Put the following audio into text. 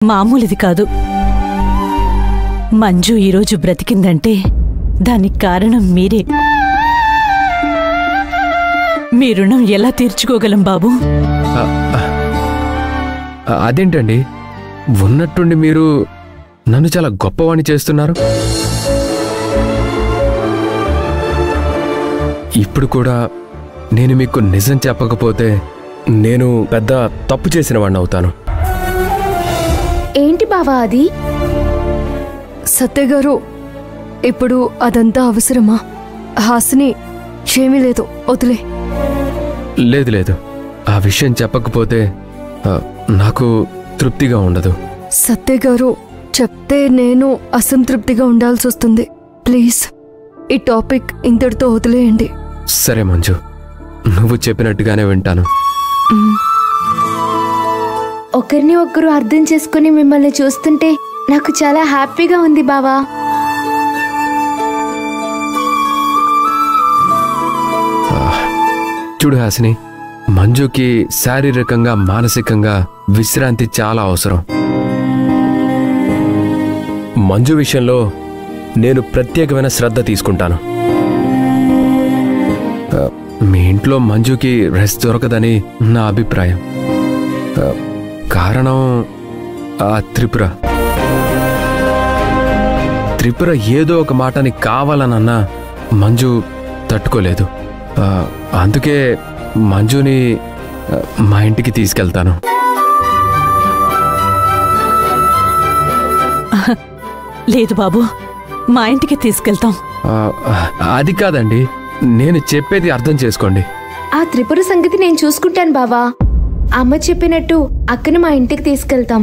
మామూలుది కాదు. మంజు ఈరోజు బ్రతికిందంటే దానికి కారణం మీరే. మీ రుణం ఎలా తీర్చుకోగలం బాబు? అదేంటండి, ఉన్నట్టుండి మీరు నన్ను చాలా గొప్పవాణ్ణి చేస్తున్నారు. ఇప్పుడు కూడా నేను మీకు నిజం చెప్పకపోతే నేను పెద్ద తప్పు చేసిన వాడిని అవుతాను. ఏంటి బావా అది? సత్య గారు, ఇప్పుడు అదంతా అవసరమా? హాసిని ఏమీ లేదు, వదిలే. లేదు లేదు, ఆ విషయం చెప్పకపోతే నాకు తృప్తిగా ఉండదు. సత్య గారు, చెప్తే నేను అసంతృప్తిగా ఉండాల్సి వస్తుంది. ప్లీజ్ ఈ టాపిక్ ఇంతటితో వదిలేయండి. సరే మంజు, నువ్వు చెప్పినట్టుగానే వింటాను. ఒకరిని ఒకరు అర్థం చేసుకుని మిమ్మల్ని చూస్తుంటే నాకు చాలా హ్యాపీగా ఉంది బావా. చూడు హాసిని, మంజుకి శారీరకంగా మానసికంగా విశ్రాంతి చాలా అవసరం. మంజు విషయంలో నేను ప్రత్యేకమైన శ్రద్ధ తీసుకుంటాను. మీ ఇంట్లో మంజుకి రెస్ట్ దొరకదని నా అభిప్రాయం. కారణం ఆ త్రిపుర ఏదో ఒక మాటని కావాలనన్నా మంజు తట్టుకోలేదు. అందుకే మంజుని మా ఇంటికి తీసుకెళ్తాను. లేదు బాబు, మా ఇంటికి తీసుకెళ్తాం. అది కాదండి, నేను చెప్పేది అర్థం చేసుకోండి. ఆ త్రిపుర సంగతి నేను చూసుకుంటాను బావా. అమ్మ చెప్పినట్టు అక్కను మా ఇంటికి తీసుకెళ్తాం.